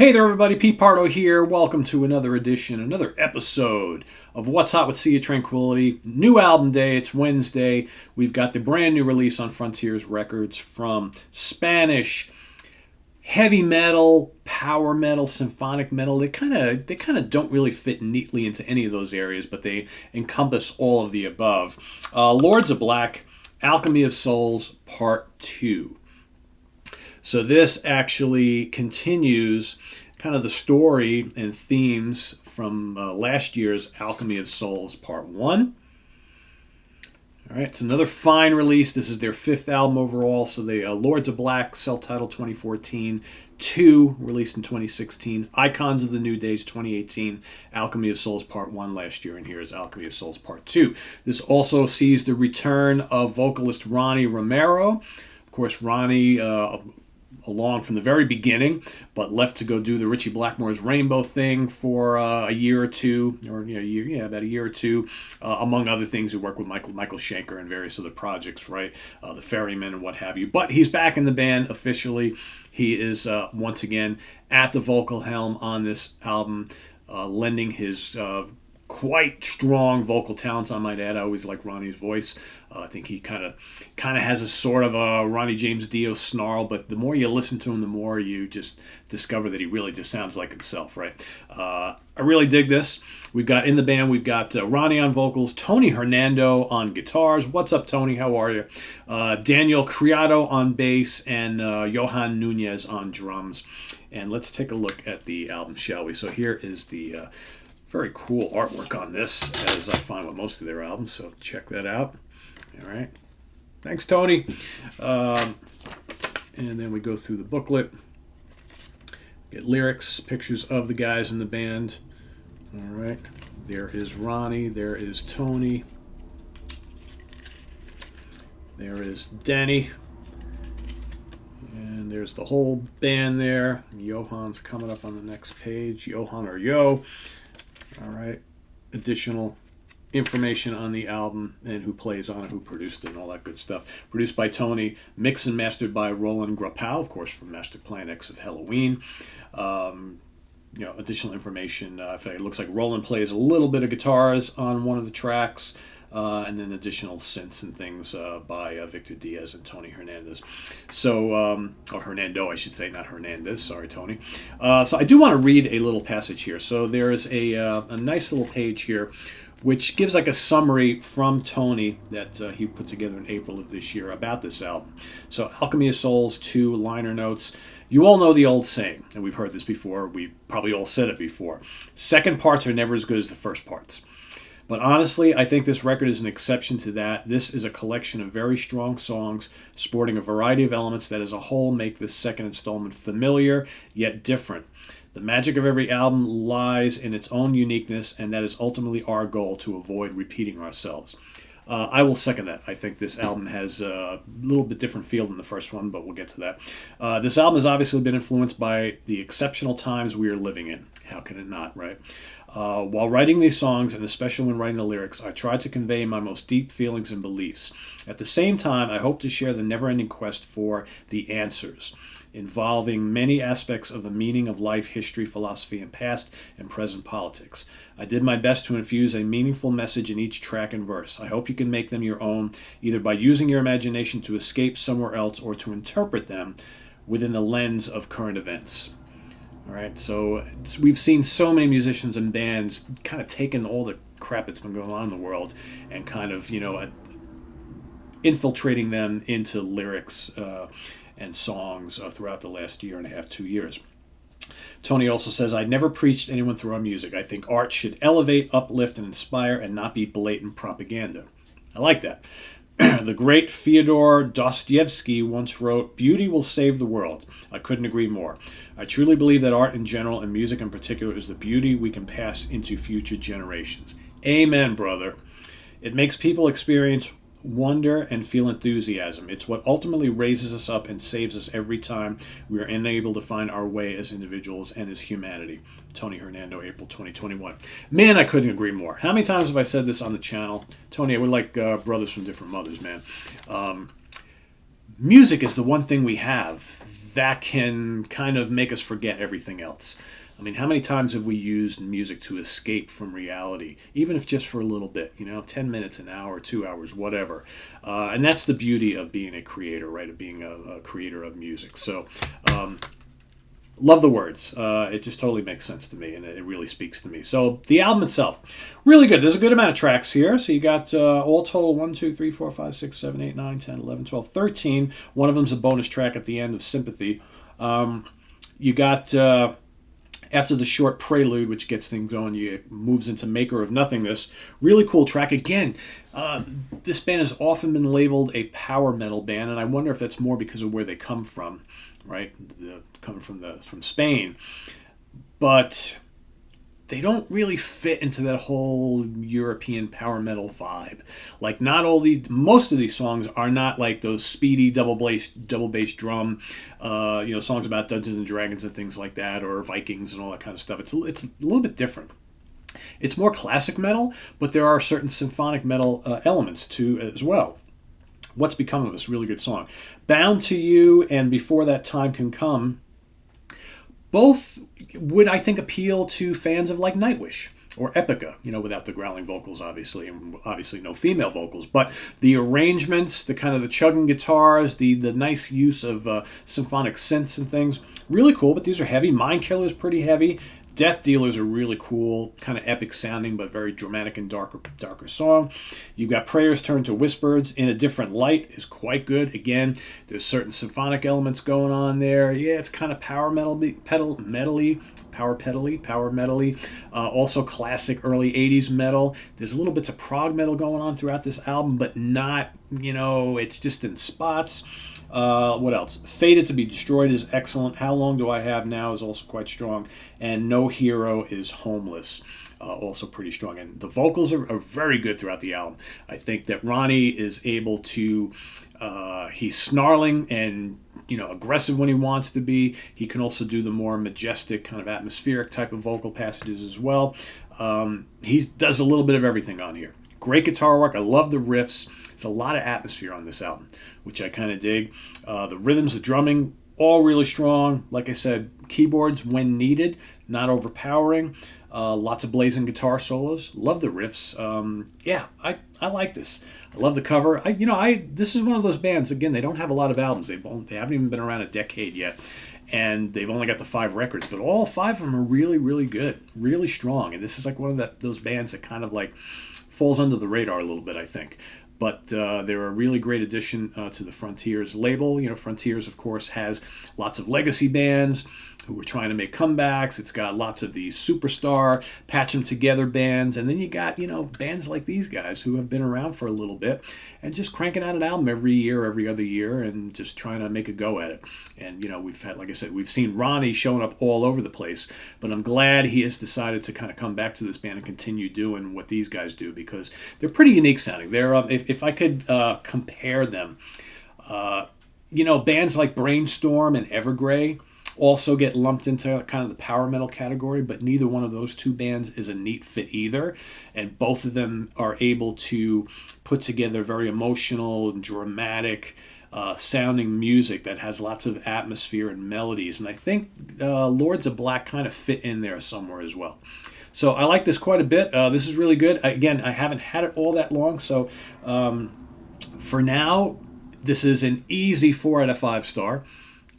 Hey there, everybody. Pete Pardo here. Welcome to another edition, another episode of What's Hot with Sea of Tranquility. New album day. It's Wednesday. We've got the brand new release on Frontiers Records from Spanish heavy metal, power metal, symphonic metal. They kind of don't really fit neatly into any of those areas, but they encompass all of the above. Lords of Black, Alchemy of Souls, Part II. So this actually continues kind of the story and themes from last year's Alchemy of Souls Part 1. All right, it's another fine release. This is their fifth album overall. So they Lords of Black, self-titled 2014, 2 released in 2016, Icons of the New Days 2018, Alchemy of Souls Part 1 last year, and here's Alchemy of Souls Part 2. This also sees the return of vocalist Ronnie Romero. Of course, Ronnie along from the very beginning, but left to go do the Richie Blackmore's Rainbow thing for a year or two, or about a year or two, among other things. He worked with Michael Schenker and various other projects, right? The Ferryman and what have you. But he's back in the band officially. He is once again at the vocal helm on this album, lending his quite strong vocal talents, I might add. I always like Ronnie's voice. I think he kind of has a sort of a Ronnie James Dio snarl, but the more you listen to him, the more you just discover that he really just sounds like himself, right? I really dig this. We've got in the band, we've got Ronnie on vocals, Tony Hernando on guitars. What's up, Tony? How are you? Daniel Criado on bass, and Johan Nunez on drums. And let's take a look at the album, shall we? So here is the very cool artwork on this, as I find with most of their albums, so check that out. All right. Thanks, Tony. And then we go through the booklet. Get lyrics, pictures of the guys in the band. All right. There is Ronnie. There is Tony. There is Denny. And there's the whole band there. Johan's coming up on the next page. Johan or Yo. All right. Additional information on the album and who plays on it, who produced it, and all that good stuff. Produced by Tony, mixed and mastered by Roland Grapow, of course, from Master Plan X of Halloween. Additional information. It looks like Roland plays a little bit of guitars on one of the tracks. And then additional synths and things by Victor Diaz and Tony Hernandez. So, or Hernando, I should say, not Hernandez. Sorry, Tony. So I do want to read a little passage here. So there is a nice little page here which gives like a summary from Tony that he put together in April of this year about this album. So Alchemy of Souls 2 liner notes. You all know the old saying, and we've heard this before. We've probably all said it before. Second parts are never as good as the first parts. But honestly, I think this record is an exception to that. This is a collection of very strong songs, sporting a variety of elements that as a whole make this second installment familiar, yet different. The magic of every album lies in its own uniqueness, and that is ultimately our goal, to avoid repeating ourselves. I will second that. I think this album has a little bit different feel than the first one, but we'll get to that. This album has obviously been influenced by the exceptional times we are living in. How can it not, right? While writing these songs, and especially when writing the lyrics, I tried to convey my most deep feelings and beliefs. At the same time, I hope to share the never-ending quest for the answers, involving many aspects of the meaning of life, history, philosophy, and past and present politics. I did my best to infuse a meaningful message in each track and verse. I hope you can make them your own, either by using your imagination to escape somewhere else or to interpret them within the lens of current events. All right, so we've seen so many musicians and bands kind of taking all the crap that's been going on in the world and kind of, infiltrating them into lyrics and songs throughout the last year and a half, 2 years. Tony also says, I never preached anyone through our music. I think art should elevate, uplift, and inspire, and not be blatant propaganda. I like that. The great Fyodor Dostoevsky once wrote, beauty will save the world. I couldn't agree more. I truly believe that art in general, and music in particular, is the beauty we can pass into future generations. Amen, brother. It makes people experience wonder and feel enthusiasm. It's what ultimately raises us up and saves us every time we are unable to find our way as individuals and as humanity. Tony Hernando, April 2021. Man, I couldn't agree more. How many times have I said this on the channel? Tony, we're like brothers from different mothers, man. Music is the one thing we have that can kind of make us forget everything else. I mean, how many times have we used music to escape from reality, even if just for a little bit, 10 minutes, an hour, 2 hours, whatever. And that's the beauty of being a creator, right, of being a creator of music. So love the words. It just totally makes sense to me, and it really speaks to me. So the album itself, really good. There's a good amount of tracks here. So you got all total 1, 2, 3, 4, 5, 6, 7, 8, 9, 10, 11, 12, 13. One of them's a bonus track at the end of Sympathy. You got... after the short prelude, which gets things going, it moves into Maker of Nothingness. Really cool track. Again, this band has often been labeled a power metal band, and I wonder if that's more because of where they come from, right? Coming from Spain. But they don't really fit into that whole European power metal vibe. Like, most of these songs are not like those speedy double bass drum, songs about Dungeons and Dragons and things like that, or Vikings and all that kind of stuff. It's a little bit different. It's more classic metal, but there are certain symphonic metal elements too as well. What's Become of Us? Really good song. Bound to You and Before That Time Can Come, both would, I think, appeal to fans of like Nightwish or Epica, without the growling vocals, obviously, and obviously no female vocals. But the arrangements, the kind of the chugging guitars, the nice use of symphonic synths and things, really cool. But these are heavy. Mind Killer's pretty heavy. Death Dealers are really cool, kind of epic sounding, but very dramatic and darker song. You've got Prayers Turn to Whispers. In a Different Light is quite good. Again, there's certain symphonic elements going on there. Yeah, it's kind of power metally. Also classic early 80s metal. There's little bits of prog metal going on throughout this album, but not, it's just in spots. What else? Fated to be Destroyed is excellent. How Long Do I Have Now is also quite strong. And No Hero is Homeless. Also pretty strong. And the vocals are very good throughout the album. I think that Ronnie is able to... he's snarling and aggressive when he wants to be. He can also do the more majestic, kind of atmospheric type of vocal passages as well. He does a little bit of everything on here. Great guitar work. I love the riffs. It's a lot of atmosphere on this album, which I kind of dig. The rhythms, the drumming, all really strong. Like I said, keyboards when needed, not overpowering. Lots of blazing guitar solos. Love the riffs. I like this. I love the cover. This is one of those bands. Again, they don't have a lot of albums. They haven't even been around a decade yet, and they've only got the 5 records. But all 5 of them are really, really good, really strong. And this is like one of those bands that kind of like falls under the radar a little bit, I think. But they're a really great addition to the Frontiers label. Frontiers, of course, has lots of legacy bands who are trying to make comebacks. It's got lots of these superstar, patch them together bands. And then you got, bands like these guys who have been around for a little bit and just cranking out an album every year, every other year, and just trying to make a go at it. And, we've had, like I said, we've seen Ronnie showing up all over the place. But I'm glad he has decided to kind of come back to this band and continue doing what these guys do, because they're pretty unique sounding. They're, if I could compare them, bands like Brainstorm and Evergrey also get lumped into kind of the power metal category, but neither one of those two bands is a neat fit either. And both of them are able to put together very emotional and dramatic sounding music that has lots of atmosphere and melodies. And I think Lords of Black kind of fit in there somewhere as well. So I like this quite a bit. This is really good. Again, I haven't had it all that long, so for now, this is an easy 4 out of 5 star.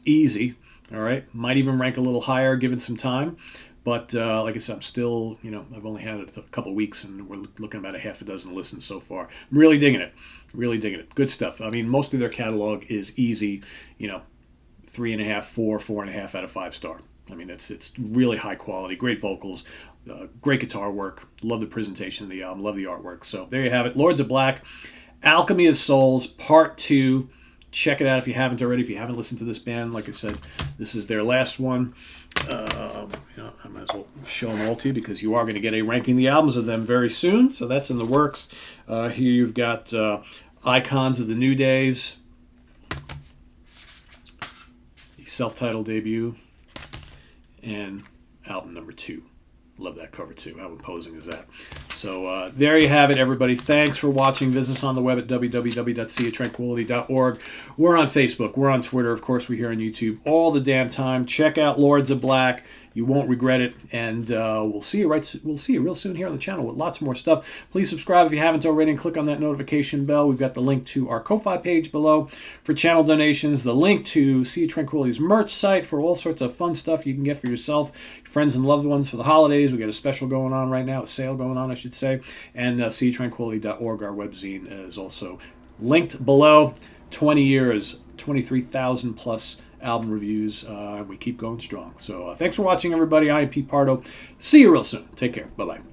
Easy. All right, might even rank a little higher given some time, but like I said, I'm still, I've only had it a couple weeks, and we're looking about a half a dozen listens so far. I'm really digging it, Good stuff. I mean, most of their catalog is easy, 3.5, 4.5 out of 5 star. I mean, it's really high quality, great vocals, great guitar work. Love the presentation of the album, love the artwork. So there you have it, Lords of Black, Alchemy of Souls, Part 2. Check it out if you haven't already. If you haven't listened to this band, like I said, this is their last one. I might as well show them all to you, because you are going to get a ranking the albums of them very soon. So that's in the works. Here you've got Icons of the New Days, the self-titled debut, and album number 2. Love that cover too. How imposing is that? So there you have it, everybody. Thanks for watching. Visit us on the web at www.seaoftranquility.org. We're on Facebook. We're on Twitter. Of course, we're here on YouTube all the damn time. Check out Lords of Black. You won't regret it. And we'll see you real soon here on the channel with lots more stuff. Please subscribe if you haven't already and click on that notification bell. We've got the link to our Ko-Fi page below for channel donations, the link to Sea of Tranquility's merch site for all sorts of fun stuff you can get for yourself, your friends and loved ones for the holidays. We got a special going on right now, a sale going on, I should say. And seatranquility.org, our webzine, is also linked below. 20 years, 23,000 plus album reviews. We keep going strong. So thanks for watching, everybody. I am Pete Pardo. See you real soon. Take care. Bye-bye.